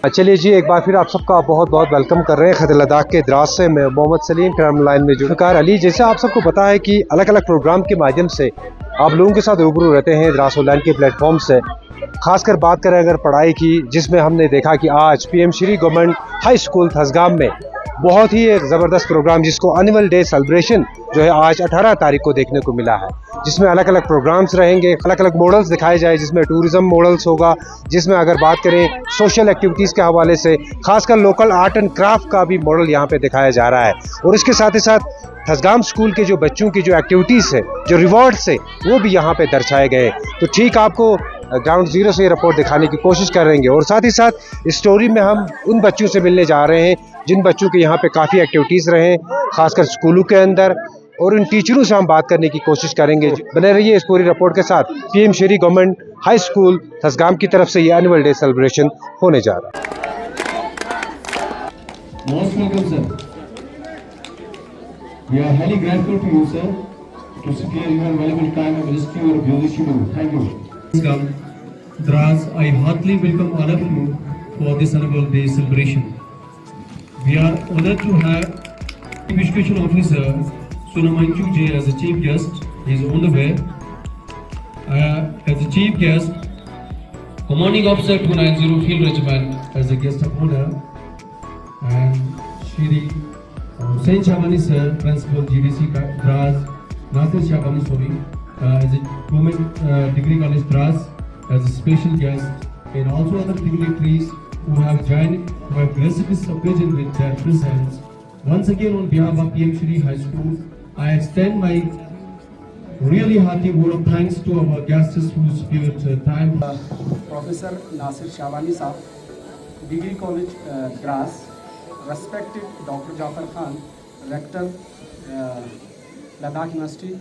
चलिए जी, एक बार फिर आप सबका बहुत बहुत वेलकम कर रहे हैं खत लद्दाख के द्रास से। मैं मोहम्मद सलीम क्राइम लाइन में जुड़कार अली। जैसे आप सबको पता है कि अलग अलग प्रोग्राम के माध्यम से आप लोगों के साथ रूबरू रहते हैं द्रास ऑनलाइन के प्लेटफॉर्म से। खासकर बात करें अगर पढ़ाई की, जिसमें हमने देखा कि आज PM Shri Government High School Thasgam में बहुत ही एक ज़बरदस्त प्रोग्राम जिसको एनुअल डे सेलिब्रेशन जो है आज 18 तारीख को देखने को मिला है, जिसमें अलग अलग प्रोग्राम्स रहेंगे, अलग अलग मॉडल्स दिखाए जाए, जिसमें टूरिज्म मॉडल्स होगा, जिसमें अगर बात करें सोशल एक्टिविटीज़ के हवाले से खासकर लोकल आर्ट एंड क्राफ्ट का भी मॉडल यहाँ पे दिखाया जा रहा है। और इसके साथ ही साथ थसगाम स्कूल के जो बच्चों की जो एक्टिविटीज़ है, जो रिवॉर्ड्स है, वो भी यहाँ पे दर्शाए गए। तो ठीक आपको ग्राउंड जीरो से ये रिपोर्ट दिखाने की कोशिश करेंगे और साथ ही साथ इस स्टोरी में हम उन बच्चों से मिलने जा रहे हैं जिन बच्चों के यहाँ पे काफ़ी एक्टिविटीज़ रहे, खासकर स्कूलों के अंदर, और इन टीचरों से हम बात करने की कोशिश करेंगे। बने रहिए इस पूरी रिपोर्ट के साथ। PM Shri Government High School Thasgam की तरफ से ये एनुअल डे सेलिब्रेशन होने जा रहा है। Most welcome, sir. We are highly grateful to you, sir, to spare your valuable time and rescue your busy schedule. Thank you. Dras, I heartily welcome all of you for this annual day celebration. We are honored to have Chief Education Officer Sunamanchu J as a chief guest. He is on the way. As a chief guest, Commanding Officer 290 Field Regiment as a guest of honor, and Shri Hussain Shabani sir, Principal GDC Dras, Nasir Shabani sorry, as a Government Degree College Dras as a special guest, and also other dignitaries who have joined who have graced this occasion with their presence. Once again, on behalf of PM Shri High School, I extend my really hearty word of thanks to our guests who spared time. Professor Nasir Shabani Sahab, Degree College Dras, respected Dr. Jafar Khan, Rector Ladakh University,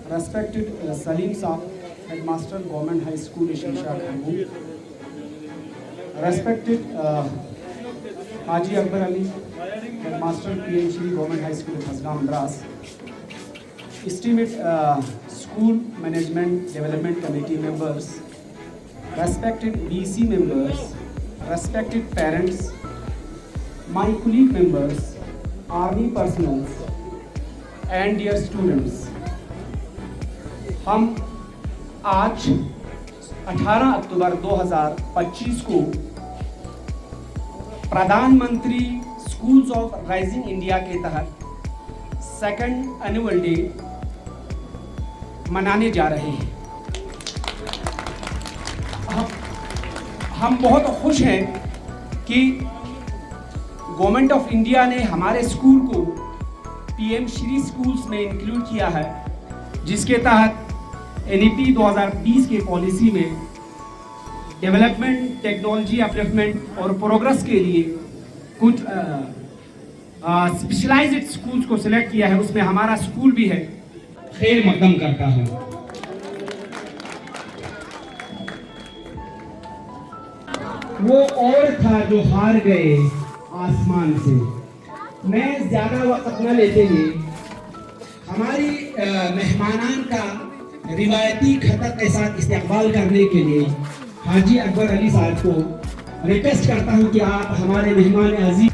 respected Salim Sahab, Headmaster Government High School Shisha Khangu, respected Haji Akbar Ali, Headmaster PM Shri Government High School Thasgam Dras, esteemed School Management Development Committee members, respected BC members, respected parents, my colleague members, army personnel and dear students, हम आज 18 अक्टूबर 2025 को प्रधानमंत्री schools of rising India के तहत second annual day मनाने जा रहे हैं। हम बहुत खुश हैं कि गवर्नमेंट ऑफ इंडिया ने हमारे स्कूल को पीएम श्री स्कूल्स में इंक्लूड किया है, जिसके तहत एनईपी 2020 के पॉलिसी में डेवलपमेंट, टेक्नोलॉजी अपलिफ्टमेंट और प्रोग्रेस के लिए कुछ स्पेशलाइज्ड स्कूल्स को सिलेक्ट किया है। उसमें हमारा स्कूल भी है। खैर मकदम करता हूँ। वो और था जो हार गए आसमान से। मैं ज्यादा वक्त न लेते हुए हमारी मेहमानान का रिवायती खतक के साथ इस्तेमाल करने के लिए हाजी अकबर अली साहब को रिक्वेस्ट करता हूं कि आप हमारे मेहमान अजीज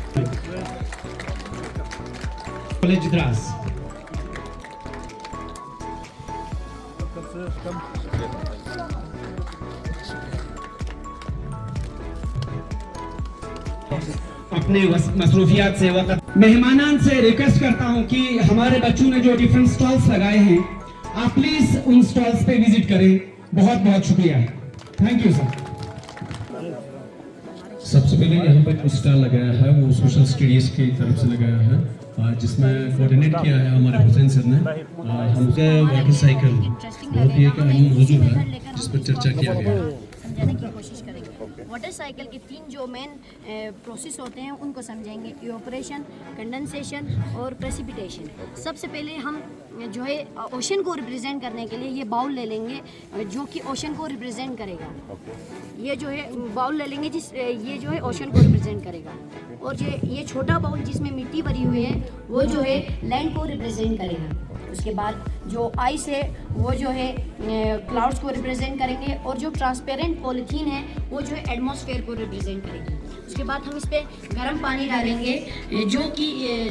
कॉलेज द्रास अपने मसरूफियात से वक्त मेहमानान से रिक्वेस्ट करता हूं कि हमारे बच्चों ने जो डिफरेंट स्टॉल्स लगाए हैं, आप प्लीज उन स्टॉल्स पे विजिट करें। बहुत बहुत शुक्रिया। Thank you sir. सबसे पहले यहाँ पर जो स्टॉल लगाया है वो सोशल स्टडीज की तरफ से लगाया है, जिसमें कोऑर्डिनेट किया है हमारे हुसैन सर ने। हमसे वाटर साइकिल बहुत ही एक अहम मौजूद है जिस पर चर्चा किया गया है। समझाने की कोशिश करेंगे। वाटर साइकिल के 3 जो मेन प्रोसेस होते हैं उनको समझेंगे, इवेपोरेशन, कंडेंसेशन और प्रेसिपिटेशन। सबसे पहले हम जो है ओशन को रिप्रेजेंट करने के लिए ये बाउल ले लेंगे जो कि ओशन को रिप्रेजेंट करेगा। ये जो है बाउल ले लेंगे ये जो है ओशन को रिप्रेजेंट करेगा, और ये छोटा बाउल जिसमें मिट्टी भरी हुई है वो जो है लैंड को रिप्रेजेंट करेगा। उसके बाद जो आइस है वो जो है क्लाउड्स को रिप्रेजेंट करेंगे, और जो ट्रांसपेरेंट पॉलीथीन है वो जो है एटमॉस्फेयर को रिप्रेजेंट करेंगे। उसके बाद हम इस पे गर्म पानी डालेंगे जो कि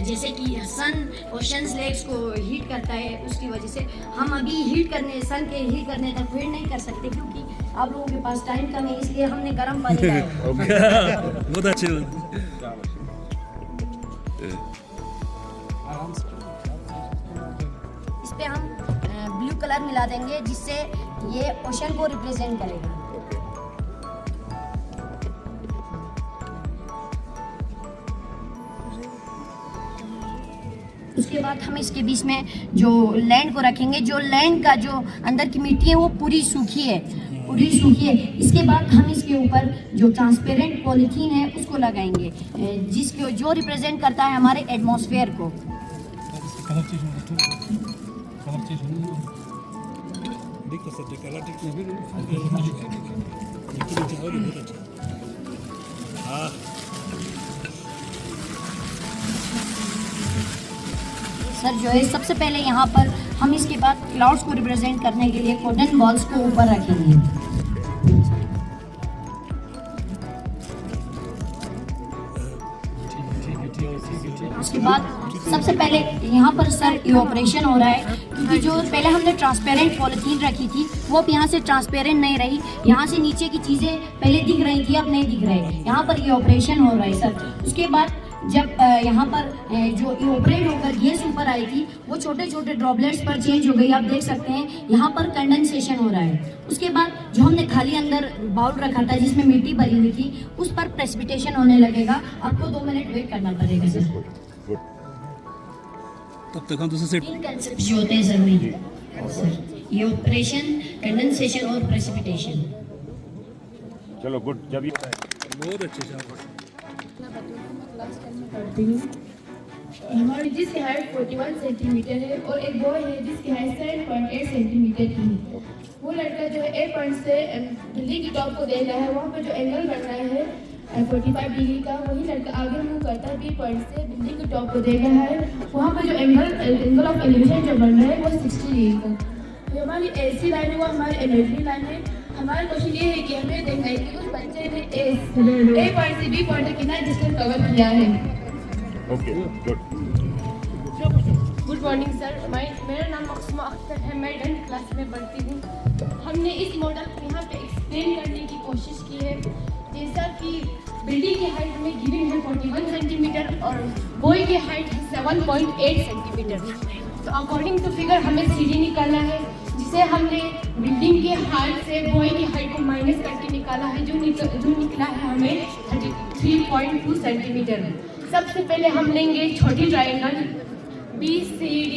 जैसे कि सन ओशंस लेक्स को हीट करता है, उसकी वजह से हम अभी सन के हीट करने तक वेट नहीं कर सकते क्योंकि आप लोगों के पास टाइम कम है, इसलिए हमने गर्म पानी डाला। बहुत अच्छे। इस पे हम ब्लू कलर मिला देंगे जिससे ये ओशन को रिप्रेजेंट करेगा। उसके बाद हम इसके बीच में जो लैंड को रखेंगे, जो लैंड का जो अंदर की मिट्टी है वो पूरी सूखी है। इसके बाद हम इसके ऊपर जो ट्रांसपेरेंट पॉलीथीन है उसको लगाएंगे जिसको जो रिप्रेजेंट करता है हमारे एटमॉस्फेयर को। सर जो है सबसे पहले यहाँ पर हम इसके बाद क्लाउड्स को रिप्रेजेंट करने के लिए कॉटन बॉल्स को ऊपर रखेंगे। उसके बाद सबसे पहले यहाँ पर सर इवोपरेशन हो रहा है क्योंकि जो पहले हमने ट्रांसपेरेंट पॉलीथीन रखी थी वो अब यहाँ से ट्रांसपेरेंट नहीं रही, यहाँ से नीचे की चीज़ें पहले दिख रही थी अब नहीं दिख रही, यहाँ पर इवोपरेशन हो रहा है सर। उसके बाद जब यहाँ पर जो इवोपरेट होकर गैस ऊपर आई थी वो छोटे छोटे ड्रॉपलेट्स पर चेंज हो गई, आप देख सकते हैं यहाँ पर कंडेंसेशन हो रहा है। उसके बाद जो हमने खाली अंदर बाउल रखा था जिसमें मिट्टी भरी हुई थी उस पर प्रेसिपिटेशन होने लगेगा, आपको 2 मिनट वेट करना पड़ेगा सर। तब तक हम दूसरे तीन कंसेप्ट जो होते हैं जरूरी सर, इवोपरेशन, कंडेंसेशन और प्रेसिपिटेशन। चलो गुड। जब ये बहुत अच्छे से हमारी जिसकी हाइट 41 सेंटीमीटर है और एक बॉय है जिसकी हाइट 7.8 सेंटीमीटर की है। वो लड़का जो है 8 पॉइंट से बिल्डिंग की टॉप को देख रहा है, वहाँ पर जो एंगल बन रहा है 45 डिग्री का, वही लड़का आगे मूव करता है 20 पॉइंट से बिल्डिंग की टॉप को देख रहा है, वहाँ पर जो एंगल ऑफ एलिवेशन जो बन रहा है वो 60 डिग्री का। जो हमारी AC लाइन है वो हमारी इमेजरी लाइन है। हमारा क्वेश्चन ये है कि हमें देखना है कि उस बच्चे ने A पॉइंट से B पॉइंट तक कितना डिस्टेंस कवर किया है। Okay good. Good morning sir, मेरा नाम मकसूमा अख्तर है, मैं 10th क्लास में पढ़ती हूँ। हमने इस मॉडल को यहाँ पे एक्सप्लेन करने की कोशिश की है। जैसा कि बिल्डिंग की हाइट में गिवन है 41 सेंटीमीटर और बॉय की हाइट है 7.8 सेंटीमीटर। तो अकॉर्डिंग टू फिगर हमें सीढ़ी निकालना है जिसे हमने बिल्डिंग के हाइट से बॉय की हाइट को माइनस करके निकाला है, जो निकला है हमें 33.2 सेंटीमीटर। सबसे पहले हम लेंगे छोटी ट्रायंगल BCD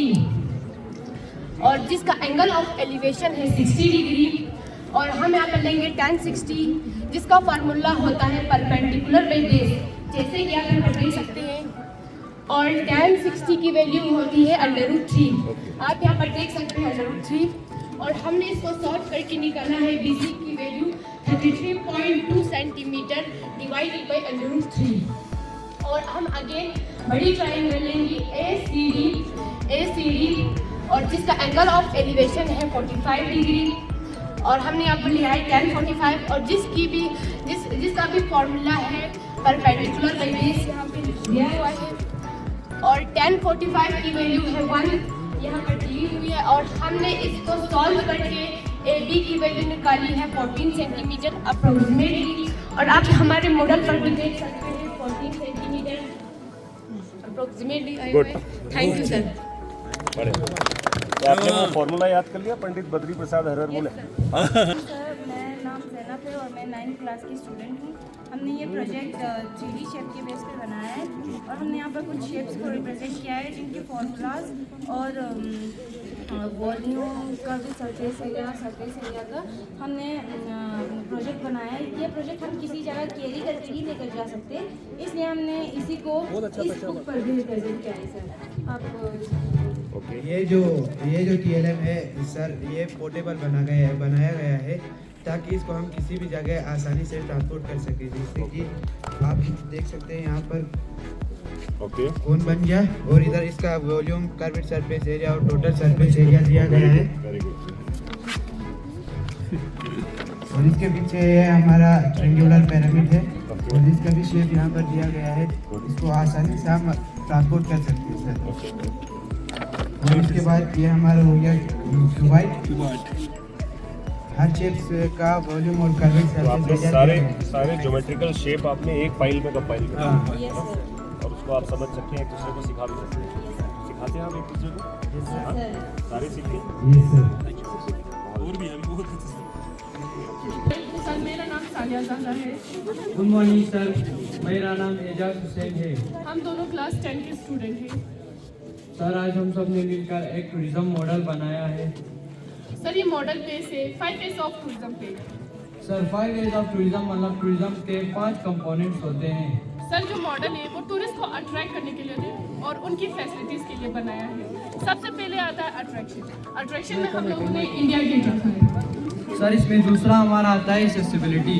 और जिसका एंगल ऑफ एलिवेशन है 60 डिग्री, और हम यहाँ पर लेंगे tan 60 जिसका फार्मूला होता है परपेंडिकुलर बाई बेस, जैसे कि आप यहाँ पर देख सकते हैं। और tan 60 की वैल्यू होती है √3, आप यहाँ पर देख सकते हैं √3। और हमने इसको सॉल्व करके निकाला है BC की वैल्यू 33.2 सेंटीमीटर डिवाइडेड बाई √3। और हम अगेन बड़ी ट्रायंगल लेंगे ACD और जिसका एंगल ऑफ एलिवेशन है 45 डिग्री, और हमने यहाँ पर लिया है tan 45 और जिसका भी फॉर्मूला है परपेंडिकुलर बाई बेस यहाँ पे दिया हुआ है। और tan 45 की वैल्यू है 1 यहाँ पर दी हुई है, और हमने इसको सॉल्व करके AB की वैल्यू निकाली है 14 सेंटीमीटर अप्रोक्सीमेटली, और आप हमारे मॉडल पर भी देख सकते हैं 14 सेंटीमीटर अप्रोक्सीमेटली आए हुए। Thank you sir. आपने वो फॉर्मूला याद कर लिया? पंडित बद्री प्रसाद हरर बोले। सर मैं नाम जैनब है और मैं 9th क्लास की स्टूडेंट हूँ। हमने ये प्रोजेक्ट 3D शेप के बेस पे बनाया है और हमने यहाँ पर कुछ शेप्स को रिप्रेजेंट किया है जिनके फॉर्मूलाज और वॉल्यूम का भी सरफेस एरिया का हमने प्रोजेक्ट बनाया है। ये प्रोजेक्ट हम किसी जगह कैरी करके ही लेकर जा सकते हैं, इसलिए हमने इसी को इस बुक पर भी रिप्रेजेंट किया है सर। आप ये जो TLM है सर, ये पोर्टेबल बनाया गया है ताकि इसको हम किसी भी जगह आसानी से ट्रांसपोर्ट कर सकें। जैसे कि आप देख सकते हैं यहाँ पर ओके कोन बन जाए। और इधर इसका वॉल्यूम, कर्वेड सरफेस एरिया और टोटल सरफेस एरिया दिया गया है। Very good. और इसके पीछे है हमारा ट्रेंगुलर पिरामिड है और इसका भी शेप यहाँ पर दिया गया है। इसको आसानी से हम ट्रांसपोर्ट कर सकते हैं सर। ओके और इसके बाद ये हमारा हो गया क्यूबाइड। हर शेप्स का वॉल्यूम और कर्वेड तो सरफेस आपने एरिया सारे ज्योमेट्रिकल शेप आपने एक फाइल में कंपाइल कर हाँ। दिया और उसको आप समझ सकते हैं, एक दूसरे को सिखा भी सकते हैं। सिखाते हैं आप एक दूसरे को? हाँ? सारे सीखते हैं? ये सर। और भी है बहुत सर मेरा नाम सानिया ज़हरा है। गुड मॉर्निंग सर, मेरा नाम एजाज हुसैन है। हम दोनों क्लास 10 के स्टूडेंट हैं। सर आज हम सब ने मिलकर एक टूरिज्म मॉडल बनाया है। सर ये मॉडल बेस है 5 A's ऑफ टूरिज्म पे। सर 5 A's ऑफ टूरिज्म मतलब टूरिज्म के 5 कंपोनेंट्स होते हैं। सर जो मॉडल है वो टूरिस्ट को अट्रैक्ट करने के लिए है और उनकी फैसिलिटीज़ के लिए बनाया है। सबसे पहले आता है अट्रैक्शन। अट्रैक्शन में हम लोगों ने इंडिया गेट रखा है। सर इसमें दूसरा हमारा आता है एक्सेसिबिलिटी।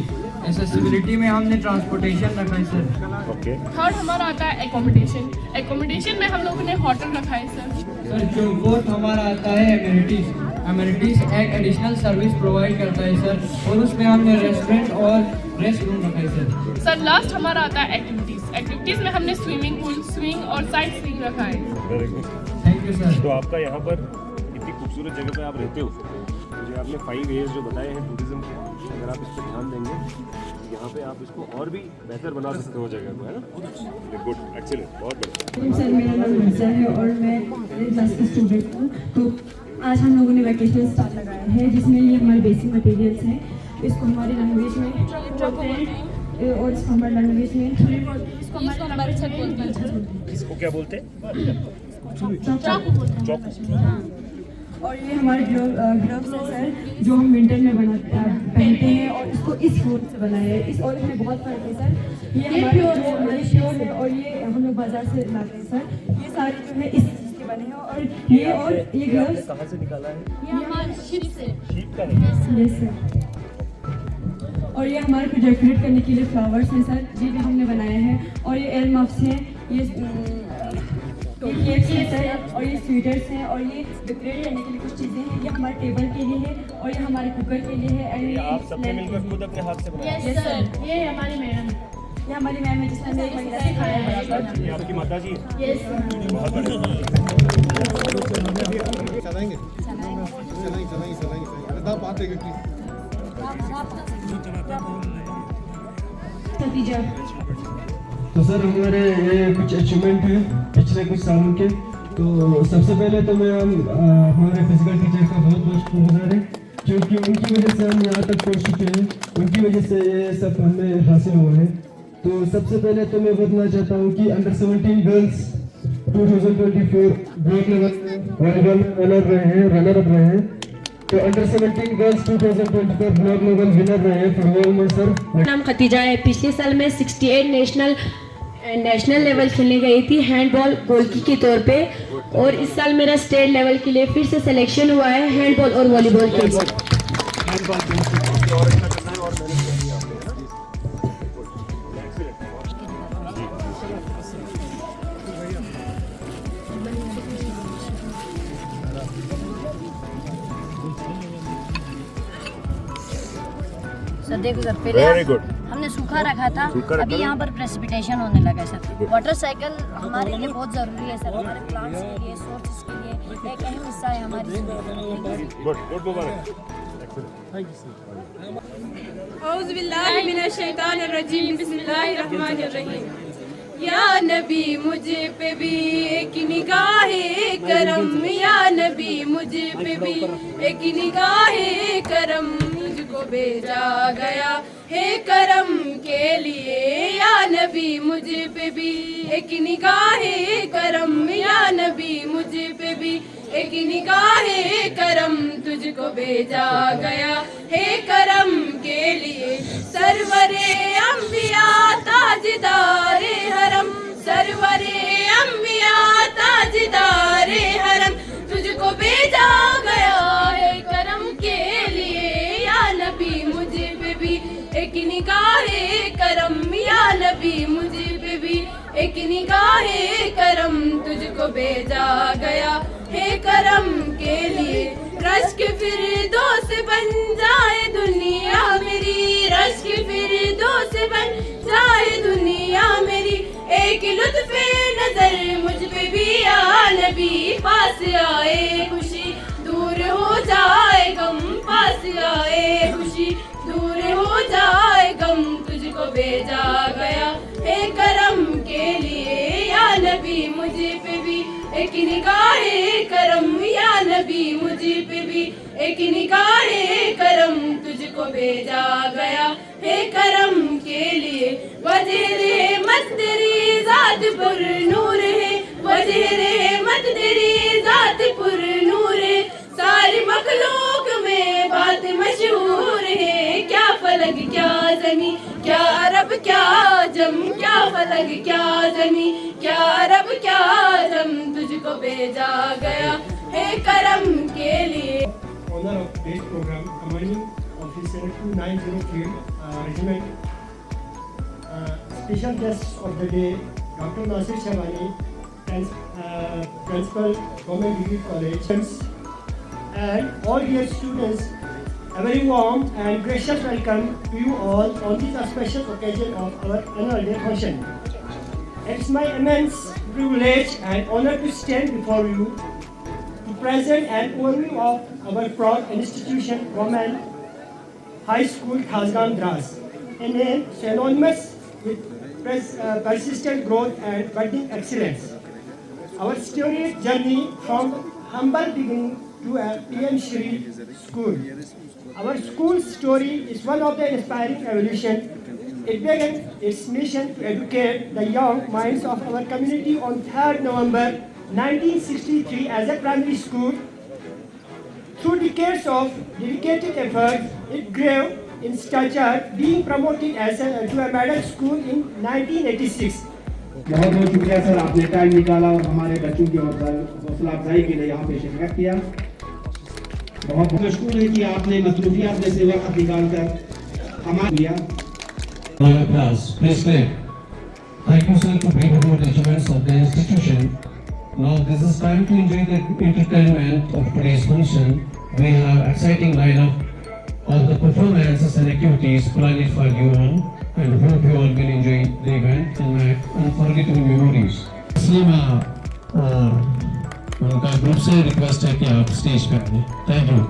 एक्सेसिबिलिटी में हमने ट्रांसपोर्टेशन रखा है सर। ओके थर्ड हमारा आता है एकोमोडेशन। एकोमोडेशन में हम लोगों ने होटल रखा है सर। सर जो फोर्थ हमारा आता है एमिनिटीज। एमिनिटीज एक एडिशनल सर्विस प्रोवाइड करता है सर और उसमें हमने रेस्टोरेंट और रेस्ट रूम रखा है सर। सर लास्ट हमारा आता है एक्टिविटीज़। एक्टिविटीज़ में हमने स्विमिंग पूल, स्विंग और साइट सीइंग रखा है। Very good. Thank you sir. तो आपका यहाँ पर इतनी खूबसूरत जगह पे आप रहते हो, मुझे आपने 5 A's जो बताए हैं टूरिज्म के, अगर आप इस पर ध्यान देंगे तो यहाँ पे आप इसको और भी बेहतर बना सकते हो जगह को, है ना? गुड, एक्सीलेंट, बहुत बढ़िया। सर मेरा नाम मिर्जा है और मैं क्लास की स्टूडेंट हूँ। तो आज हम लोगों ने वैकेशनल स्टार्ट लगाया है जिसमें ये हमारे बेसिक मटेरियल्स हैं। इसको हमारी लैंग्वेज में और इसको हमारी लैंग्वेज में इसको क्या बोलते हैं? और ये हमारे ग्लव्स हैं सर जो हम विंटर में पहनते हैं और इसको इस फ्लोर से बनाया है। इस और इसमें बहुत फर्क है सर। ये हमारे श्योर है और ये हम लोग बाजार से लाते हैं सर। ये सारे जो है इस चीज़ के बने हैं और ये ग्लव्स कहाँ से निकाला है? ये हमारे शिप से। शीप का है? Yes sir. और ये हमारे को डेकोरेट करने के लिए फ्लावर्स हैं सर, ये भी हमने बनाए हैं। और ये एयर मफ्स हैं, ये केक्स हैं सर और ये स्वीटर्स हैं और ये डेकोरेट करने के लिए कुछ चीज़ें हैं। ये हमारे टेबल के लिए है और ये हमारे कुकर के लिए है। एंड आप सबने मिलकर खुद अपने हाथ से बनाया? Yes sir. ये हमारी मैडम। ये हमारी मैम है जिसने हमें एक महीना सिखाया है सर। ये आपकी माता जी है? यस बहुत बढ़िया। नतीजा तो सर हमारे ये कुछ अचीवमेंट है पिछले कुछ सालों के। तो सबसे पहले तो मैं हमारे फिजिकल टीचर का बहुत बहुत शुक्रगुजार है क्योंकि उनकी वजह से हम यहाँ तक पहुँच चुके हैं। उनकी वजह से ये सब हमें हासिल हुआ है। तो सबसे पहले तो मैं बताना चाहता हूँ कि under 17 girls 2024 block level volleyball में रनर अप रहे हैं। तो under 17 girls 2024 block level winner रहे हैं फुटबॉल में सर। नाम खतीजा है। पिछले साल में 68 नेशनल लेवल खेलने गई थी हैंडबॉल गोलकी के तौर पे और इस साल मेरा स्टेट लेवल के लिए फिर से सिलेक्शन हुआ है हैंडबॉल और वॉलीबॉल के लिए। सर देखो सर, पहले वेरी गुड। हमने सूखा रखा था, अभी यहाँ पर प्रेसिपिटेशन होने लगा है सर। वाटर साइकिल हमारे लिए बहुत ज़रूरी है सर, हमारे प्लांट्स के लिए, सोर्सेज के लिए एक अहम हिस्सा है हमारी जिंदगी। गुड गुड मुबारक। औज़ु बिल्लाहि मिनश शैतानिर रजीम, बिस्मिल्लाहिर्रहमानिर रहीम। या नबी मुझे पे भी एक निगाहे करम, या नबी मुझे पे भी एक निगाहे करम, तुझको भेजा गया है करम के लिए। या नबी मुझे पे भी एक निगाहे करम, या नबी मुझे पे भी एक निगाहे करम, तुझको भेजा गया है करम के लिए। सरवरे अंबिया ताजदारे हरम, सरवरे अंबिया ताजदारे हरम, तुझको भेजा गया है करम के लिए। या नबी मुझे पे भी एक निगाहे करम, या नबी मुझे पे भी एक निगाहे करम तुझको भेजा गया है करम के लिए। रश्क फिरदौस बन जाए दुनिया मेरी, रश्क फिरदौस बन जाए दुनिया मेरी। एक लुत्फ़े नजर मुझ पे भी या नबी, पास आए खुशी दूर हो जाए गम, पास आए खुशी दूर हो जाए गम। तुझको भेजा गया है करम के लिए या नबी, मुझे पे भी एक निगाहे करम या नबी, मुझे पे भी एक निगाहे करम। तुझको भेजा गया है करम के लिए। वजह रहमत तेरी जात पर नूर है, वजह रहमत तेरी जात पर नूर है। सारी मखलूक में बात मशहूर है, क्या फलक क्या ज़मी, क्या अरब क्या जम, क्या फलक क्या ज़मी, क्या अरब क्या जम। तुझको भेजा गया है करम के लिए। Honor of today's program, commanding officer 290 Field Regiment. Special guests of the day, Dr. Nasir Shabani, Principal, Government Degree College, and all dear students. A very warm and gracious welcome to you all on this special occasion of our annual day function. It's my immense privilege and honor to stand before you to present an overview of our proud institution, Government High School, Khasgan Dras, a name synonymous with persistent growth and budding excellence. Our storied journey from humble beginning to a PM Shri school. Our school's story is one of the inspiring evolution. It began its mission to educate the young minds of our community on 3rd November 1963 as a primary school. Through decades of dedicated effort, it grew in stature, being promoted to a model school in 1986. बहुत बहुत शुक्रिया sir, आपने time निकाला और हमारे बच्चों की हौसला अफजाई के लिए यहाँ पे शिरकत किया। बहुत मशकूर है कि आपने मसरूफियात में से वक्त निकाल कर हमारे लिया। Please clap. Thank you sir for beautiful achievements of the institution. Now this is time to enjoy the entertainment of today's function. We have exciting lineup of the performances and activities planned for you all, and hope you all will enjoy the event and make unforgettable memories. इसलिए मैं उनका group से request है कि आप stage पे आइए। Thank you.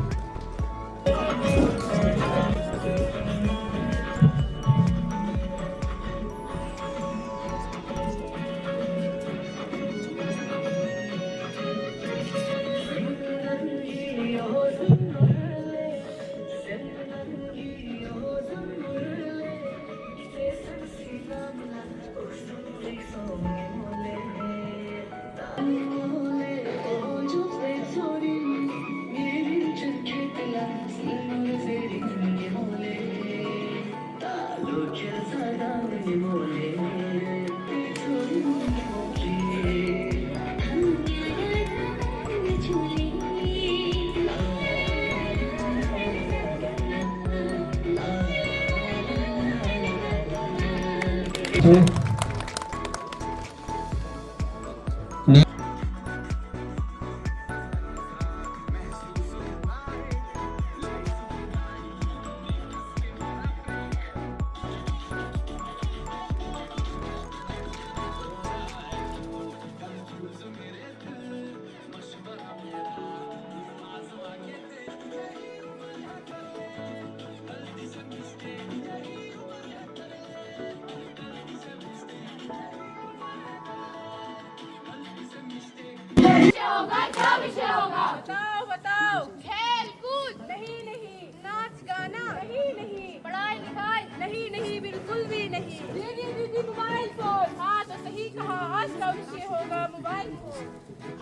बताओ बताओ। खेल कूद नहीं नहीं, नाच गाना नहीं नहीं, पढ़ाई लिखाई नहीं नहीं, बिल्कुल भी नहीं। दीदी दीदी मोबाइल फोन, हाँ तो सही कहा, आज का विषय होगा मोबाइल फोन।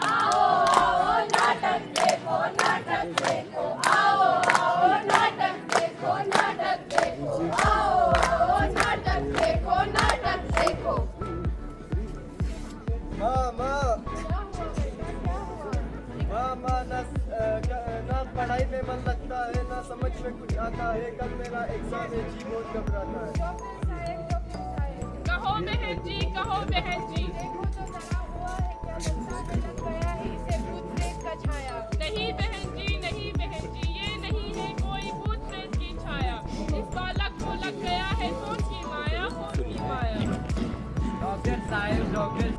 आओ आओ नाटक देखो, नाटक देखो, आओ आओ नाटक देखो, नाटक देखो, आओ आओ नाटक देखो, नाटक देखो। ना पढ़ाई में मन लगता है, ना समझ में कुछ आता है, कल मेरा एग्जाम है जी बहुत घबराता है। कहो बहन जी कहो। ओ बहन जी, देखो तो जरा हुआ है क्या, गुस्सा में लग गया है इसे भूत प्रेत का छाया। नहीं बहन जी, नहीं बहन जी, ये नहीं है कोई भूत प्रेत की छाया। इस बालक को लग गया है कौन की माया, कौन की माया। डॉक्टर साहब, doctor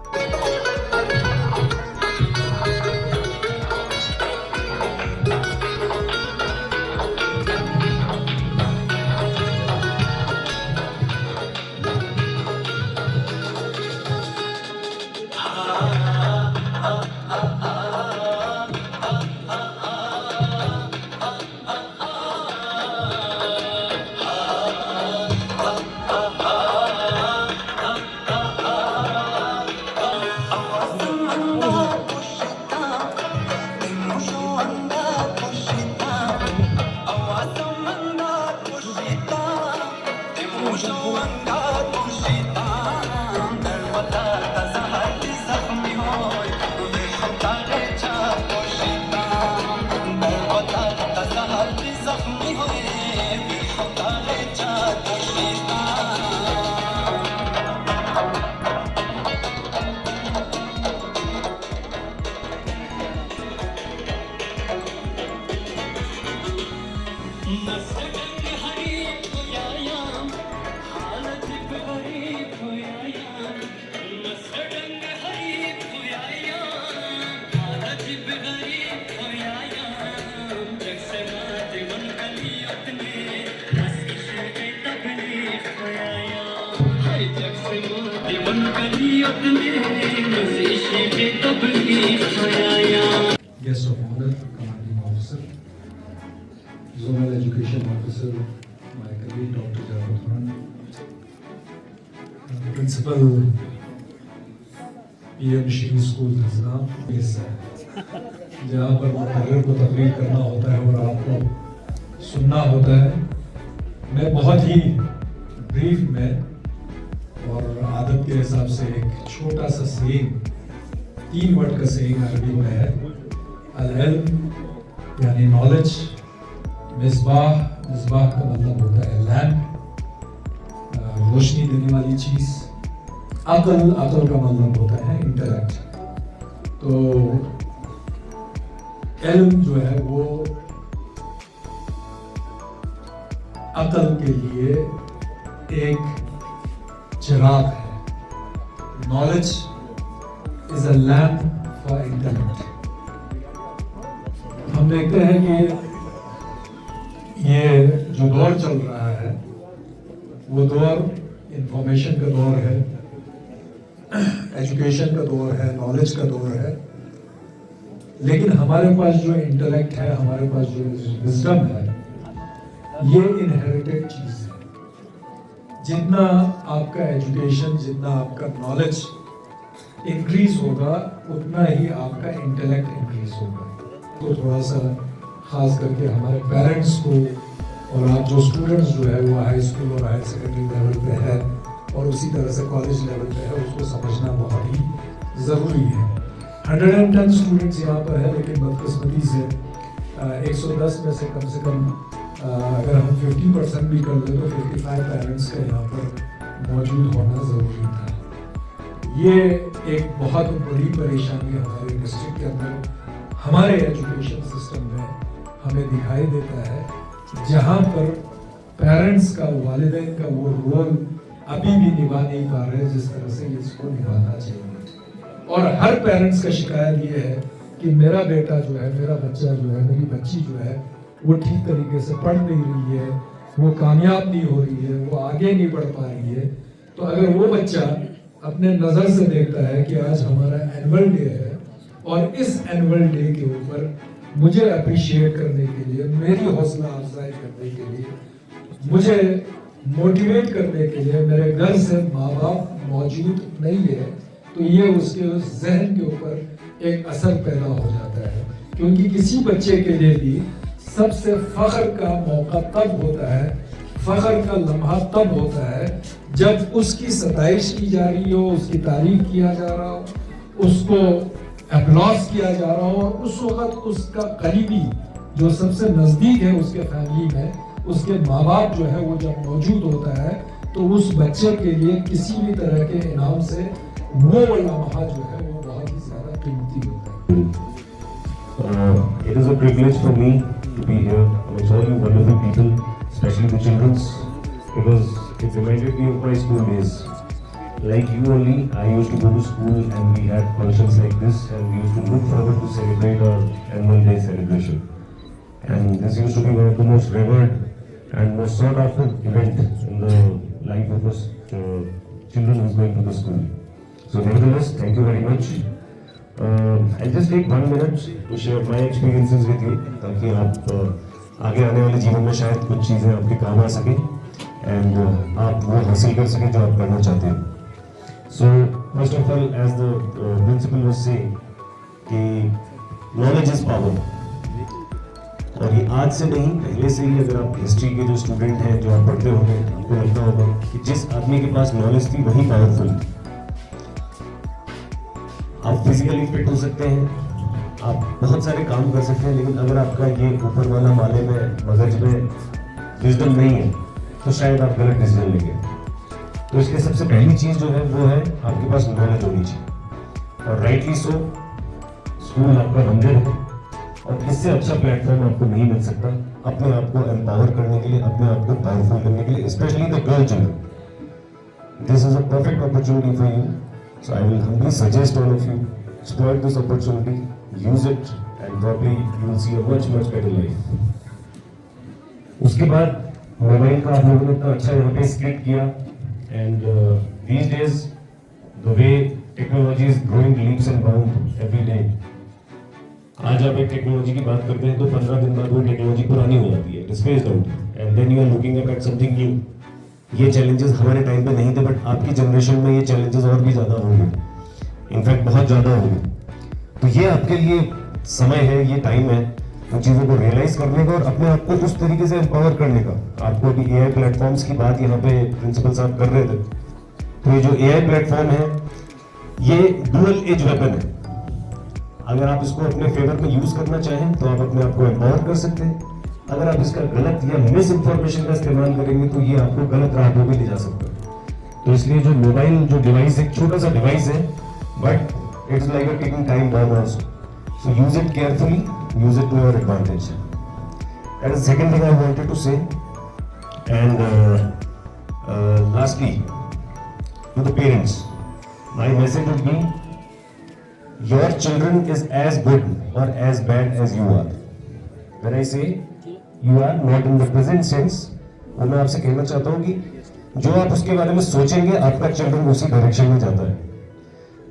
Guest of honor, commanding officer, zonal education officer, my colleague Dr. Jawad Khan, principal PM Shri School Dhazna, जहाँ पर मुकर्रर को तकरीर करना होता है और आपको सुनना होता है। मैं बहुत ही ब्रीफ में और आदत के हिसाब से एक छोटा सा सेइंग, 3 वर्ड का सेइंग अरबी में है। अल-इल्म यानी नॉलेज, मिसबाह, मिसबाह का मतलब होता है लैम्प, रोशनी देने वाली चीज। अकल, अकल का मतलब होता है इंटेलेक्ट। तो इल्म जो है वो अकल के लिए एक चिराग है। Knowledge is a lamp for intellect. हम देखते हैं कि ये जो दौर चल रहा है वो दौर इंफॉर्मेशन का दौर है, एजुकेशन का दौर है, नॉलेज का दौर है। लेकिन हमारे पास जो इंटेलेक्ट है, हमारे पास जो विजडम है, ये इनहेरिटेड चीज है। जितना आपका एजुकेशन, जितना आपका नॉलेज इंक्रीज होगा, उतना ही आपका इंटेलेक्ट इंक्रीज होगा। तो थोड़ा सा खास करके हमारे पेरेंट्स को और आप जो स्टूडेंट्स जो है वो हाई स्कूल और हायर सेकेंडरी लेवल पे है और उसी तरह से कॉलेज लेवल पे है, उसको समझना बहुत ही ज़रूरी है। 110 स्टूडेंट्स यहाँ पर है, लेकिन बदकिस्मती से 110 में से कम अगर हम 50% भी कर ले तो 55 पेरेंट्स का यहाँ पर मौजूद होना ज़रूरी था। ये एक बहुत बड़ी परेशानी हमारे डिस्ट्रिक्ट के अंदर, हमारे एजुकेशन सिस्टम में हमें दिखाई देता है, जहाँ पर पेरेंट्स का, वालिदैन का वो रोल अभी भी निभा नहीं पा रहे जिस तरह से इसको निभाना चाहिए। और हर पेरेंट्स का शिकायत ये है कि मेरा बेटा जो है, मेरा बच्चा जो है, मेरी बच्ची जो है, वो ठीक तरीके से पढ़ नहीं रही है, वो कामयाब नहीं हो रही है, वो आगे नहीं बढ़ पा रही है। तो अगर वो बच्चा अपने नज़र से देखता है कि आज हमारा एनुअल डे है और इस एनुअल डे के ऊपर मुझे अप्रिशिएट करने के लिए, मेरी हौसला अफजाई करने के लिए, मुझे मोटिवेट करने के लिए मेरे घर से माँ बाप मौजूद नहीं है, तो ये उसके उस जहन के ऊपर एक असर पैदा हो जाता है। क्योंकि किसी बच्चे के लिए भी सबसे फख्र का मौका तब होता है, फख्र का लम्हा तब होता है जब उसकी सताइश की जा रही हो, उसकी तारीफ किया जा रहा हो, उसको एप्लॉज किया जा रहा हो, और उस वक्त उसका करीबी जो सबसे नज़दीक है उसके फैमिली में, उसके माँ बाप जो है वो जब मौजूद होता है, तो उस बच्चे के लिए किसी भी तरह के इनाम से वो वाला वहाँ जो है वो बहुत ही ज़्यादा कीमती होता है। It is a privilege for me to be here amongst all you wonderful people, especially the children, because it reminded me of my school days. Like you only, I used to go to school and we had functions like this, and we used to look forward to celebrate our annual day celebration. And this used to be one of the most revered and most sought after event in the life of us children who's going to the school. So nevertheless, thank you very much. I'll just take 1 minute to share my experiences with you, ताकि आप आगे आने वाले जीवन में शायद कुछ चीज़ें आपके काम आ सकें and आप वो हासिल कर सकें जो आप करना चाहते हैं. So first of all, as the principal was saying, कि knowledge is power. और ये आज से नहीं, पहले से ही अगर आप हिस्ट्री के जो स्टूडेंट हैं, जो आप पढ़ते होंगे, आपको लगता होगा कि जिस आदमी के पास नॉलेज थी वही पावरफुल. आप फिजिकली फिट हो सकते हैं, आप बहुत सारे काम कर सकते हैं, लेकिन अगर आपका ये ऊपर वाला माले में मगज में विजडम नहीं है तो शायद आप गलत डिसीजन लेंगे. तो इसलिए सबसे पहली चीज़ जो है वो है आपके पास नॉलेज होनी चाहिए. और राइटली सो, स्कूल आपका मंदिर है और इससे अच्छा प्लेटफॉर्म आपको नहीं मिल सकता अपने आप को एम्पावर करने के लिए, अपने आप को पावरफुल करने के लिए, specially the girl children. This is a perfect opportunity for you. So I will humbly suggest all of you, exploit this opportunity, use it, and probably you will see a much better life. उसके बाद mobile का आप लोगों ने इतना अच्छा यहाँ पे स्प्लिट किया, and these days the way technology is growing leaps and bounds every day. आज आप एक टेक्नोलॉजी की बात करते हैं तो 15 दिन बाद वो टेक्नोलॉजी पुरानी हो जाती है, it is phased out, and then you are looking at something new. ये चैलेंजेस हमारे टाइम पे नहीं थे, बट आपकी जनरेशन में ये चैलेंजेस और भी ज़्यादा होंगे, इनफैक्ट बहुत ज़्यादा होंगे. तो ये आपके लिए समय है, ये टाइम है उन चीज़ों को रियलाइज करने का और अपने आप को उस तरीके से एम्पावर करने का. आपको अभी एआई प्लेटफॉर्म्स की बात यहाँ पे प्रिंसिपल साहब कर रहे थे, तो ये जो एआई प्लेटफॉर्म है ये डुअल एज वेपन है. अगर आप इसको अपने फेवर में यूज़ करना चाहें तो आप अपने आप को एम्पावर कर सकते हैं. अगर आप इसका गलत या मिस इन्फॉर्मेशन का इस्तेमाल करेंगे तो ये आपको गलत राह पे भी ले जा सकता है. तो इसलिए जो मोबाइल जो डिवाइस एक छोटा सा डिवाइस है, but it's like a ticking time bomb also. So use it carefully, use it to your advantage. That is second thing I wanted to say. And lastly to the parents, my message would be your children is as good or as bad as you are. When I say You are not in the present sense, और मैं आपसे कहना चाहता हूँ कि जो आप उसके बारे में सोचेंगे आपका चिल्ड्रन उसी डायरेक्शन में जाता है.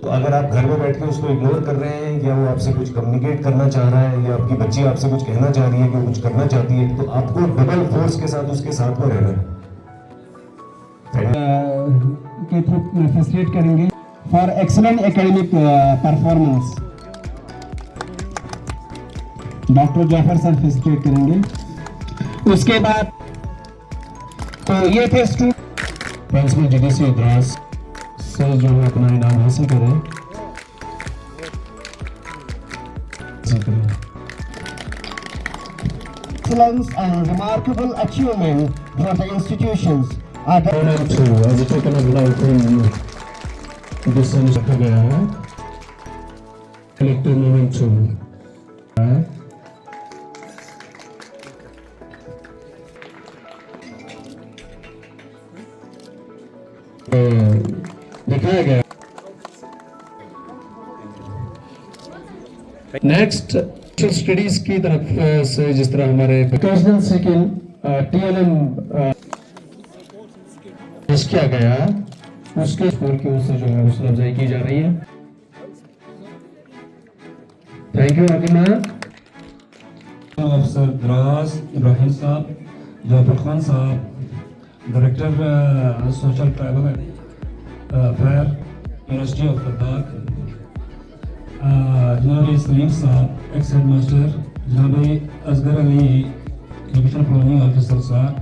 तो अगर आप घर में बैठ के उसको इग्नोर कर रहे हैं या वो आपसे कुछ कम्युनिकेट करना चाह रहा है या आपकी बच्ची आपसे कुछ कहना चाह रही है कि वो कुछ करना चाहती है, तो आपको डबल फोर्स के साथ उसके साथ में रहना है. के थ्रू फैसिलिटेट करेंगे for excellent academic performance. Doctor Jafar sir facilitate करेंगे. उसके बाद तो ये थे प्रिंसिपल जीडीसी इद्रास सर जो है अपना इनाम हासिल करें. Excellence and remarkable achievement for the institutions are as a token of love from this रखा गया है. कलेक्टिव मोमेंट है. दिखाया गया. नेक्स्ट स्टडीज की तरफ से जिस तरह हमारे वोकेशनल स्किल TLM किया गया, उसके स्कूल की ओर से जो है हौसला अफजाई की जा रही है. Thank you Rakeena. अफसर Dras Ibrahim sahab, Jafar Khan sahab, director social tribal affair university of Ladakh, Janab Salim sahab ex head master, Janab Asgar Ali education planning officer sahab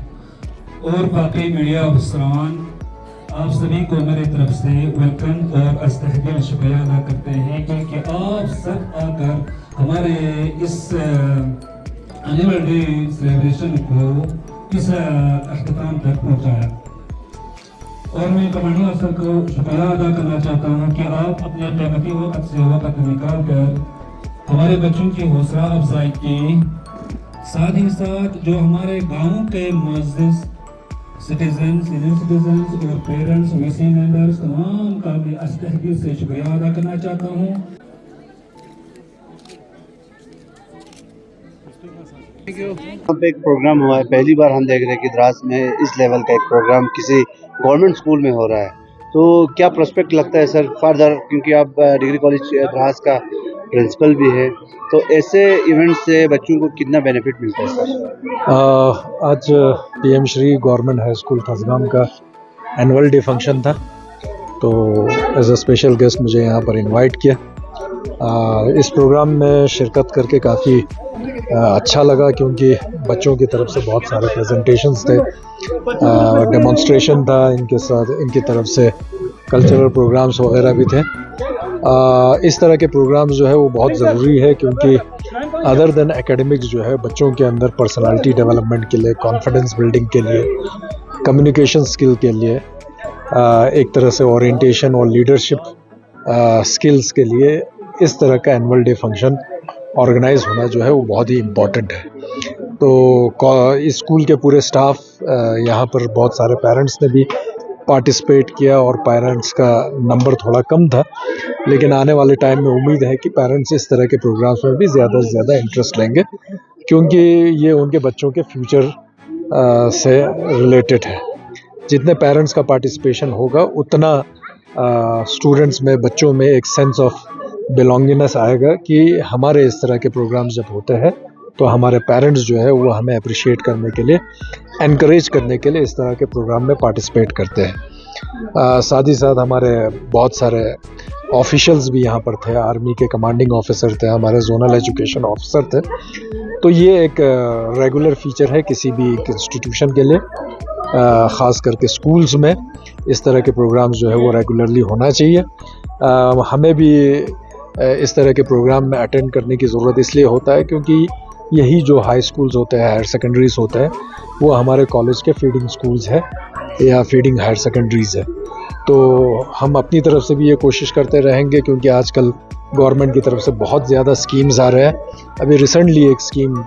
और बाकी मीडिया अफसरान, आप सभी को मेरी तरफ से वेलकम और अस्तहदिल शुक्रिया अदा करते हैं क्योंकि आप सब आकर हमारे इस एनुअल डे सेलिब्रेशन को इस अख्ताम तक पहुँचाया. और मैं कमांडिंग अफसर को शुक्रिया अदा करना चाहता हूँ कि आप अपने कीमती वक्त से वक्त निकाल कर हमारे बच्चों की हौसला अफजाई की, साथ ही साथ जो हमारे गाँव के मुअज़्ज़िज़ सिटीजन्स, सीनियर सिटीजन्स और पेरेंट्स, वीसी मेंबर्स, तमाम का मैं तहे से शुक्रिया अदा करना चाहता हूँ। यहाँ पे एक प्रोग्राम हुआ है, पहली बार हम देख रहे हैं कि द्रास में इस लेवल का एक प्रोग्राम किसी गवर्नमेंट स्कूल में हो रहा है, तो क्या प्रोस्पेक्ट लगता है सर फर्दर, क्योंकि आप डिग्री कॉलेज द्रास का प्रिंसिपल भी है, तो ऐसे इवेंट से बच्चों को कितना बेनिफिट मिलता है सर? आज PM Shri Government High School Thasgam का एनुअल डे फंक्शन था, तो एज अ स्पेशल गेस्ट मुझे यहाँ पर इनवाइट किया। इस प्रोग्राम में शिरकत करके काफ़ी अच्छा लगा, क्योंकि बच्चों की तरफ से बहुत सारे प्रेजेंटेशंस थे, डेमोन्स्ट्रेशन था, इनके साथ इनकी तरफ से कल्चरल प्रोग्राम्स वगैरह भी थे। इस तरह के प्रोग्राम्स जो है वो बहुत ज़रूरी है, क्योंकि अदर देन एकेडमिक्स जो है बच्चों के अंदर पर्सनालिटी डेवलपमेंट के लिए, कॉन्फिडेंस बिल्डिंग के लिए, कम्युनिकेशन स्किल के लिए, एक तरह से ओरिएंटेशन और लीडरशिप स्किल्स के लिए इस तरह का एनुअल डे फंक्शन ऑर्गेनाइज होना जो है वो बहुत ही इम्पॉर्टेंट है। तो इस स्कूल के पूरे स्टाफ, यहाँ पर बहुत सारे पेरेंट्स ने भी पार्टिसिपेट किया, और पेरेंट्स का नंबर थोड़ा कम था, लेकिन आने वाले टाइम में उम्मीद है कि पेरेंट्स इस तरह के प्रोग्राम्स में भी ज़्यादा से ज़्यादा इंटरेस्ट लेंगे, क्योंकि ये उनके बच्चों के फ्यूचर से रिलेटेड है। जितने पेरेंट्स का पार्टिसिपेशन होगा उतना स्टूडेंट्स में, बच्चों में एक सेंस ऑफ बिलोंगिंगनेस आएगा कि हमारे इस तरह के प्रोग्राम्स जब होते हैं तो हमारे पेरेंट्स जो है वो हमें अप्रिशिएट करने के लिए, एनकरेज करने के लिए इस तरह के प्रोग्राम में पार्टिसिपेट करते हैं। साथ ही साथ हमारे बहुत सारे ऑफिशियल्स भी यहाँ पर थे, आर्मी के कमांडिंग ऑफिसर थे, हमारे जोनल एजुकेशन ऑफिसर थे। तो ये एक रेगुलर फीचर है किसी भी इंस्टीट्यूशन के लिए, ख़ास करके स्कूल्स में इस तरह के प्रोग्राम्स जो है वो रेगुलरली होना चाहिए। हमें भी इस तरह के प्रोग्राम में अटेंड करने की ज़रूरत इसलिए होता है क्योंकि यही जो हाई स्कूल्स होते हैं, हायर सेकेंडरीज होते हैं, वो हमारे कॉलेज के फीडिंग स्कूल्स हैं या फीडिंग हायर सेकेंडरीज है। तो हम अपनी तरफ से भी ये कोशिश करते रहेंगे, क्योंकि आजकल गवर्नमेंट की तरफ से बहुत ज़्यादा स्कीम्स आ रहे हैं। अभी रिसेंटली एक स्कीम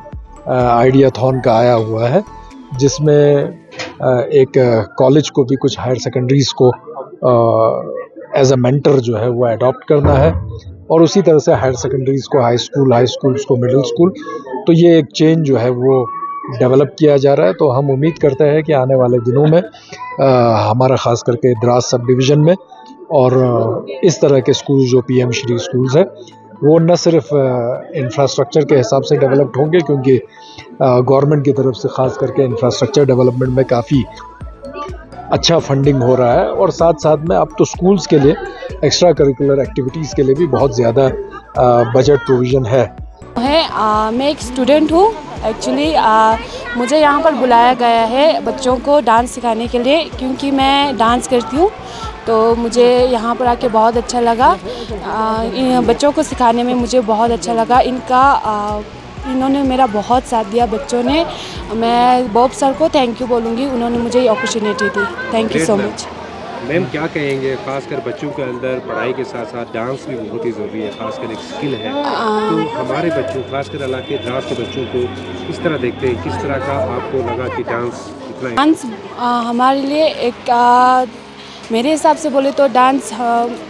आइडियाथॉन का आया हुआ है, जिसमें एक कॉलेज को भी कुछ हायर सेकेंडरीज को एज अ मेंटर जो है वो अडॉप्ट करना है, और उसी तरह से हायर सेकेंडरीज को हाई स्कूल्स को मिडिल स्कूल। तो ये एक चेंज जो है वो डेवलप किया जा रहा है। तो हम उम्मीद करते हैं कि आने वाले दिनों में हमारा ख़ास करके द्रास सब डिवीज़न में और इस तरह के स्कूल जो पीएम श्री स्कूल्स है, वो न सिर्फ इंफ्रास्ट्रक्चर के हिसाब से डेवलप्ड होंगे, क्योंकि गवर्नमेंट की तरफ से ख़ास करके इंफ्रास्ट्रक्चर डेवलपमेंट में काफ़ी अच्छा फंडिंग हो रहा है, और साथ साथ में अब तो स्कूल्स के लिए एक्स्ट्रा करिकुलर एक्टिविटीज़ के लिए भी बहुत ज़्यादा बजट प्रोविज़न है। मैं एक स्टूडेंट हूँ एक्चुअली। मुझे यहाँ पर बुलाया गया है बच्चों को डांस सिखाने के लिए, क्योंकि मैं डांस करती हूँ। तो मुझे यहाँ पर आके बहुत अच्छा लगा, इन बच्चों को सिखाने में मुझे बहुत अच्छा लगा। इन्होंने मेरा बहुत साथ दिया बच्चों ने। मैं बॉब सर को थैंक यू बोलूँगी, उन्होंने मुझे ये opportunity the. Thank you so much. Ma'am क्या कहेंगे, खासकर बच्चों के अंदर पढ़ाई के साथ साथ डांस भी बहुत ही ज़रूरी है, खासकर एक स्किल है। तो हमारे बच्चों, खासकर इलाके द्रास के बच्चों को किस तरह देखते हैं, किस तरह का आपको लगा कि डांस हमारे लिए एक मेरे हिसाब से बोले तो डांस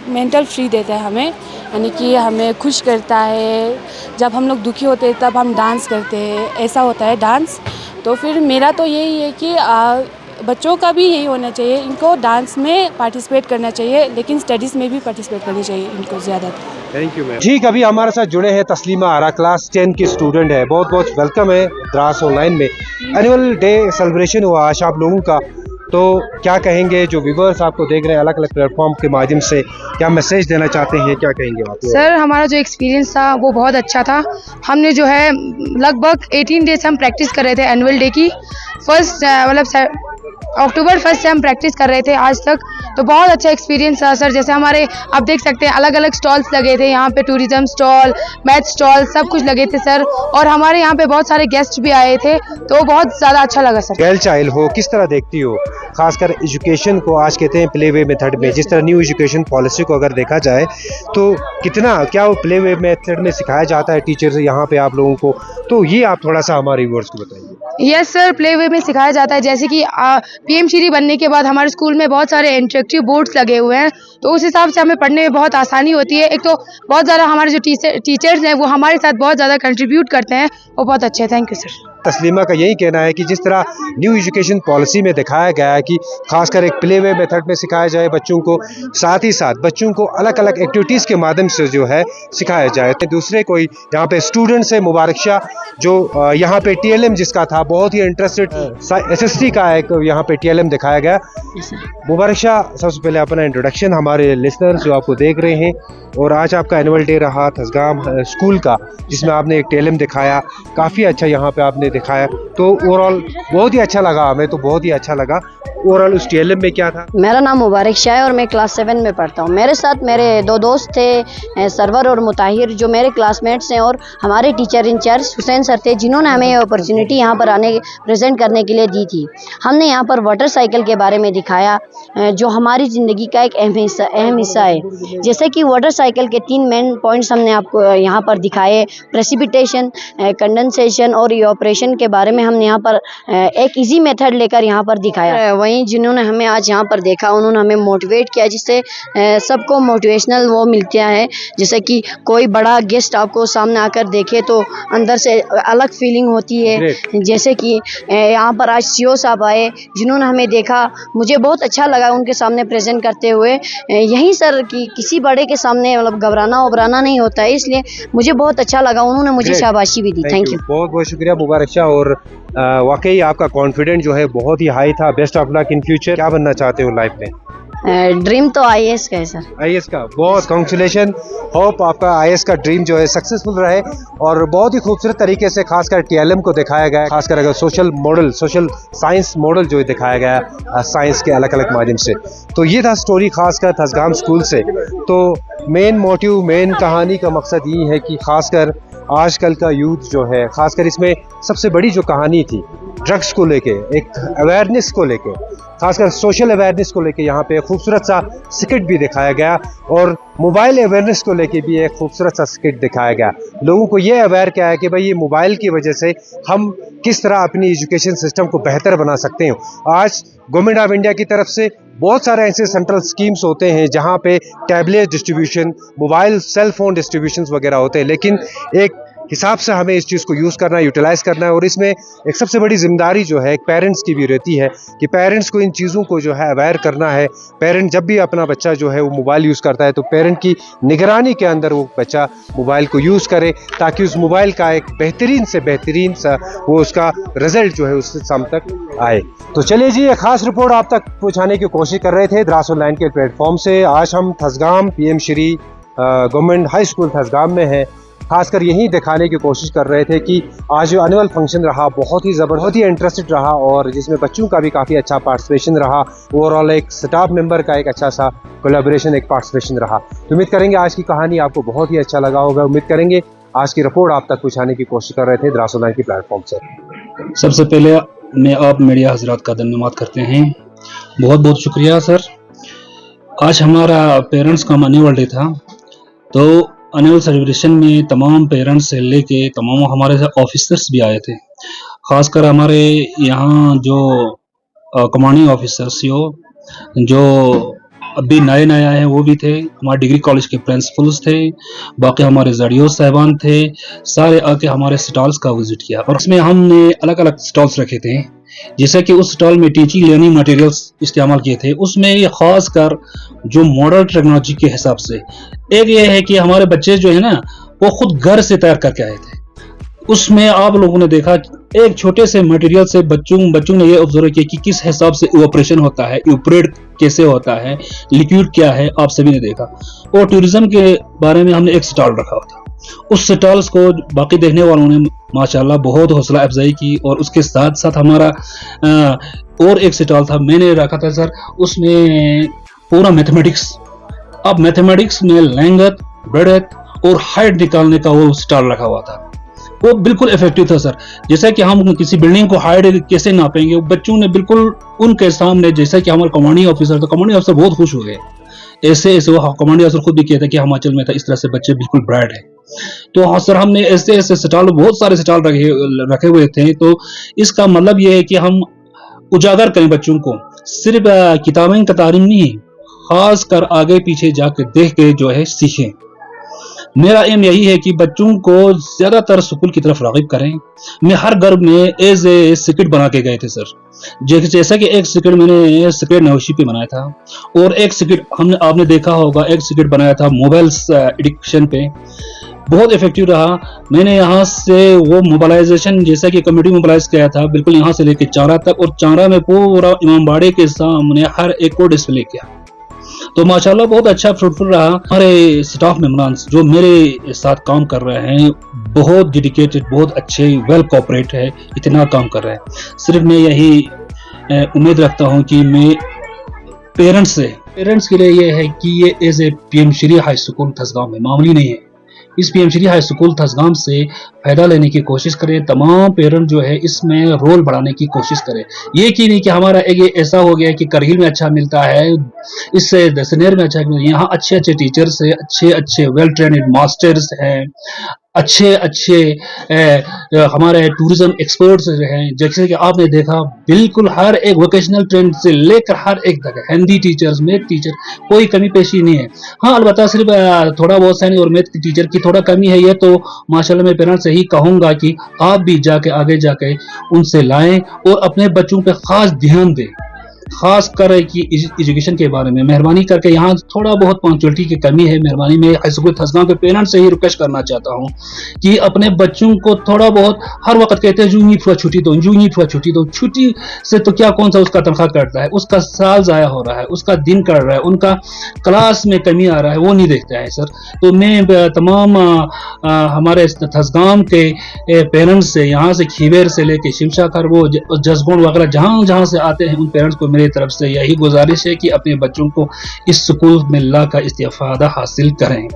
मेंटल फ्री देता है हमें, यानी कि हमें खुश करता है। जब हम लोग दुखी होते हैं तब हम डांस करते हैं, ऐसा होता है डांस। तो फिर मेरा तो यही है कि बच्चों का भी यही होना चाहिए, इनको डांस में पार्टिसिपेट करना चाहिए, लेकिन स्टडीज़ में भी पार्टिसिपेट करनी चाहिए इनको ज़्यादा। Thank you ma'am. ठीक, अभी हमारे साथ जुड़े हैं तस्लीमा आरा, क्लास 10 की स्टूडेंट है। बहुत बहुत वेलकम है द्रास ऑनलाइन में। एनुअल डे सेलिब्रेशन हुआ आज आप लोगों का, तो क्या कहेंगे, जो व्यूअर्स आपको देख रहे हैं अलग अलग प्लेटफॉर्म के माध्यम से, क्या मैसेज देना चाहते हैं, क्या कहेंगे आप? सर, हमारा जो एक्सपीरियंस था वो बहुत अच्छा था। हमने जो है लगभग 18 डेज हम प्रैक्टिस कर रहे थे एनुअल डे की। फर्स्ट मतलब अक्टूबर 1 से हम प्रैक्टिस कर रहे थे आज तक, तो बहुत अच्छा एक्सपीरियंस रहा सर। जैसे हमारे आप देख सकते हैं अलग अलग स्टॉल्स लगे थे यहाँ पे, टूरिज्म स्टॉल, मैथ स्टॉल, सब कुछ लगे थे सर। और हमारे यहाँ पे बहुत सारे गेस्ट भी आए थे, तो बहुत ज़्यादा अच्छा लगा सर। गर्ल चाइल्ड हो, किस तरह देखती हो खासकर एजुकेशन को? आज कहते हैं प्ले वे मेथड में, जिस तरह न्यू एजुकेशन पॉलिसी को अगर देखा जाए तो कितना क्या वो प्ले वे मेथड में सिखाया जाता है टीचर से यहाँ पे आप लोगों को? तो ये आप थोड़ा सा हमारे व्यूअर्स को बताइए। यस सर, प्ले वे में सिखाया जाता है। जैसे कि पीएम श्री बनने के बाद हमारे स्कूल में बहुत सारे इंटरेक्टिव बोर्ड्स लगे हुए हैं, तो उस हिसाब से हमें पढ़ने में बहुत आसानी होती है। एक तो बहुत ज़्यादा हमारे जो टीचर्स हैं वो हमारे साथ बहुत ज़्यादा कंट्रीब्यूट करते हैं, वो बहुत अच्छे हैं। Thank you sir. तस्लीमा का यही कहना है कि जिस तरह न्यू एजुकेशन पॉलिसी में दिखाया गया है कि खासकर एक प्ले वे मेथड में सिखाया जाए बच्चों को, साथ ही साथ बच्चों को अलग अलग एक्टिविटीज़ के माध्यम से जो है सिखाया जाए। तो दूसरे कोई यहाँ पे स्टूडेंट्स है मुबारक शाह, जो यहाँ पे TLM जिसका था, बहुत ही इंटरेस्टेड SST का एक यहाँ पे TLM दिखाया गया। मुबारक शाह, सबसे पहले अपना इंट्रोडक्शन हमारे लिसनर्स जो आपको देख रहे हैं, और आज आपका एनुअल डे रहा थसगाम स्कूल का, जिसमें आपने एक TLM दिखाया, काफ़ी अच्छा यहाँ पे आपने दिखाया, तो ओवरऑल बहुत ही अच्छा लगा हमें, तो बहुत ही अच्छा लगा। ओवरऑल उस TLM में क्या था? मेरा नाम मुबारक शाह है और मैं क्लास 7 में पढ़ता हूँ। मेरे साथ मेरे 2 दोस्त थे, सरवर और मुताहिर, जो मेरे क्लासमेट्स हैं, और हमारे टीचर इंचार्ज हुसैन सर थे, जिन्होंने हमें ये अपॉर्चुनिटी यहाँ पर आने प्रेजेंट करने के लिए दी थी। हमने यहाँ पर वाटर साइकिल के बारे में दिखाया, जो हमारी ज़िंदगी का एक अहम हिस्सा है। जैसे कि वाटर साइकिल के 3 मेन पॉइंट्स हमने आपको यहाँ पर दिखाए, प्रेसिपिटेशन, कंडेंसेशन और इवापोरेशन के बारे में हमने यहाँ पर एक इजी मेथड लेकर यहाँ पर दिखाया। वहीं जिन्होंने हमें आज यहाँ पर देखा, उन्होंने हमें मोटिवेट किया, जिससे सबको मोटिवेशनल वो मिलता है। जैसे कि कोई बड़ा गेस्ट आपको सामने आकर देखे तो अंदर से अलग फीलिंग होती है। जैसे कि यहाँ पर आज CO साहब आए, जिन्होंने हमें देखा, मुझे बहुत अच्छा लगा उनके सामने प्रेजेंट करते हुए। यहीं सर कि किसी बड़े के सामने मतलब घबराना नहीं होता है, इसलिए मुझे बहुत अच्छा लगा, उन्होंने मुझे शाबाशी भी दी। थैंक यू, बहुत बहुत शुक्रिया मुबारक शाह। और वाकई आपका कॉन्फिडेंट जो है बहुत ही हाई था। Best of luck in future. क्या बनना चाहते हो लाइफ में? ड्रीम तो IAS का है सर। IAS का बहुत कांग्रेचुलेशन। होप आपका IAS का ड्रीम जो है सक्सेसफुल रहे। और बहुत ही खूबसूरत तरीके से खासकर TLM को दिखाया गया, खासकर अगर सोशल साइंस मॉडल जो दिखाया गया साइंस के अलग अलग माध्यम से। तो ये था स्टोरी खासकर थसगाम स्कूल से। तो मेन मोटिव, मेन कहानी का मकसद ये है कि खासकर आजकल का यूथ जो है, खासकर इसमें सबसे बड़ी जो कहानी थी ड्रग्स को लेके, एक अवेयरनेस को लेके, खासकर सोशल अवेयरनेस को लेके यहाँ पे खूबसूरत सा स्किट भी दिखाया गया, और मोबाइल अवेयरनेस को लेके भी एक खूबसूरत सा स्किट दिखाया गया। लोगों को ये अवेयर किया है कि भाई ये मोबाइल की वजह से हम किस तरह अपनी एजुकेशन सिस्टम को बेहतर बना सकते हैं। आज गवर्नमेंट ऑफ इंडिया की तरफ से बहुत सारे ऐसे सेंट्रल स्कीम्स होते हैं जहाँ पे tablet distribution, mobile cell phone distribution वगैरह होते हैं, लेकिन एक हिसाब से हमें इस चीज़ को यूज़ करना है, यूटिलाइज़ करना है। और इसमें एक सबसे बड़ी जिम्मेदारी जो है पेरेंट्स की भी रहती है कि पेरेंट्स को इन चीज़ों को जो है अवेयर करना है। पेरेंट जब भी अपना बच्चा जो है वो मोबाइल यूज़ करता है तो पेरेंट की निगरानी के अंदर वो बच्चा मोबाइल को यूज़ करे, ताकि उस मोबाइल का एक बेहतरीन से बेहतरीन सा वो उसका रिजल्ट जो है उससे शाम तक आए। तो चलिए जी, एक खास रिपोर्ट आप तक पहुँचाने की कोशिश कर रहे थे द्रास ऑनलाइन के प्लेटफॉर्म से। आज हम Thasgam PM Shri Government High School Thasgam में हैं। खासकर यही दिखाने की कोशिश कर रहे थे कि आज जो एनुअल फंक्शन रहा बहुत ही ज़बरदस्त, बहुत ही इंटरेस्टेड रहा, और जिसमें बच्चों का भी काफ़ी अच्छा पार्टिसिपेशन रहा। ओवरऑल एक स्टाफ मेंबर का एक अच्छा सा कोलैबोरेशन, एक पार्टिसिपेशन रहा। तो उम्मीद करेंगे आज की कहानी आपको बहुत ही अच्छा लगा होगा। उम्मीद करेंगे आज की रिपोर्ट आप तक पहुँचाने की कोशिश कर रहे थे द्रास ऑनलाइन की प्लेटफॉर्म से। सबसे पहले मैं आप मीडिया हजरात का धन्यवाद करते हैं, बहुत बहुत शुक्रिया सर। आज हमारा पेरेंट्स का एनुअल डे था, तो एनुअल सेलिब्रेशन में तमाम पेरेंट्स से लेके तमाम हमारे ऑफिसर्स भी आए थे। खासकर हमारे यहाँ जो कमांडिंग ऑफिसर्स जो अभी नए आए हैं वो भी थे, हमारे डिग्री कॉलेज के प्रिंसिपल्स थे, बाकी हमारे जड़ियों साहबान थे, सारे आके हमारे स्टॉल्स का विजिट किया। और उसमें हमने अलग अलग स्टॉल्स रखे थे, जैसे कि उस स्टॉल में टीचिंग लर्निंग मटेरियल्स इस्तेमाल किए थे। उसमें ये खास कर जो मॉडर्न टेक्नोलॉजी के हिसाब से, एक ये है कि हमारे बच्चे जो है ना वो खुद घर से तैयार करके आए थे। उसमें आप लोगों ने देखा एक छोटे से मटेरियल से बच्चों ने ये ऑब्जर्व किया कि किस हिसाब से इवेपोरेशन होता है, इवेपोरेट कैसे होता है, लिक्विड क्या है, आप सभी ने देखा। और टूरिज्म के बारे में हमने एक स्टॉल रखा था, उस स्टॉल्स को बाकी देखने वालों ने माशाल्लाह बहुत हौसला अफजाई की। और उसके साथ साथ हमारा और एक स्टॉल था, मैंने रखा था सर, उसमें पूरा मैथमेटिक्स। अब मैथमेटिक्स में लैंगथ, ब्रेडथ और हाइट निकालने का वो स्टॉल रखा हुआ था। वो बिल्कुल इफेक्टिव था सर। जैसा कि हम किसी बिल्डिंग को हाइट कैसे नापेंगे, बच्चों ने बिल्कुल उनके सामने, जैसा कि हमारा कमांडिंग ऑफिसर था, कमांडिंग ऑफिसर बहुत खुश हो गए। ऐसे वो कमांडिंग ऑफिसर खुद भी कहता है कि हिमाचल में था, इस तरह से बच्चे बिल्कुल ब्राइट है। तो हाँ सर, हमने ऐसे स्टॉल, बहुत सारे स्टॉल रखे हुए थे। तो इसका मतलब ये है कि हम उजागर करें बच्चों को, सिर्फ किताबें का तालीम नहीं, खास कर आगे पीछे जाकर देख के जो है सीखें। मेरा एम यही है कि बच्चों को ज्यादातर स्कूल की तरफ राग़िब करें। मैं हर घर में एज ए सिक्रेट बना के गए थे सर। जैसा कि एक सिक्रेट मैंने सिक्रेट नौशी पे बनाया था, और एक सिक्रेट आपने देखा होगा, एक सिक्रेट बनाया था मोबाइल एडिक्शन पे, बहुत इफेक्टिव रहा। मैंने यहाँ से वो मोबाइलाइजेशन, जैसा कि कम्युनिटी मोबाइलाइज किया था, बिल्कुल यहाँ से लेके चारा तक, और चारा में पूरा इमामबाड़े के सामने हर एक को डिस्प्ले किया। तो माशाल्लाह बहुत अच्छा फ्रूटफुल रहा। हमारे स्टाफ मेंबर्स जो मेरे साथ काम कर रहे हैं, बहुत डेडिकेटेड, बहुत अच्छे, वेल कोऑपरेट है, इतना काम कर रहे हैं। सिर्फ मैं यही उम्मीद रखता हूं कि मैं पेरेंट्स के लिए ये है कि ये as a PM Shri High School Thasgaon में मामूली नहीं है। इस PM Shri High School Thasgaon से फायदा लेने की कोशिश करें। तमाम पेरेंट जो है इसमें रोल बढ़ाने की कोशिश करें। ये कि नहीं कि हमारा एक ऐसा हो गया कि करगिल में अच्छा मिलता है, इससे दसनेर में अच्छा मिलता है। यहाँ अच्छे अच्छे टीचर्स है, अच्छे वेल ट्रेन्ड मास्टर्स हैं, अच्छे हमारे टूरिज्म एक्सपर्ट्स हैं। जैसे कि आपने देखा, बिल्कुल हर एक वोकेशनल ट्रेंड से लेकर हर एक तक, हिंदी टीचर्स, मैथ टीचर, कोई कमी पेशी नहीं है। हाँ, अलबत्ता सिर्फ थोड़ा बहुत साइंस और मैथ टीचर की थोड़ा कमी है। ये तो माशाल्लाह मैं पेरेंट्स से ही कहूंगा कि आप भी जाके आगे जाके उनसे लाएं और अपने बच्चों पे खास ध्यान दें, खास कर कि एजुकेशन के बारे में मेहरबानी करके। यहाँ थोड़ा बहुत पंक्चुअलिटी की कमी है। मेहरबानी में हाई स्कूल थसगांव के पेरेंट्स से ही रिक्वेस्ट करना चाहता हूँ कि अपने बच्चों को थोड़ा बहुत, हर वक्त कहते हैं जूनी फुआ छुट्टी दो, जूनी फुआ छुट्टी दो। छुट्टी से तो क्या, कौन सा उसका तनख्वाह कटता है, उसका साल जाया हो रहा है, उसका दिन कट रहा है, उनका क्लास में कमी आ रहा है, वो नहीं देखता है सर। तो मैं तमाम हमारे थसगांव के पेरेंट्स से, यहाँ से खीवेर से लेके शिमशा कर वो जसगुण वगैरह जहाँ से आते हैं, उन पेरेंट्स को मेरी तरफ से यही गुजारिश है कि अपने बच्चों को इस स्कूल में लाकर इस्तेफादा हासिल करें।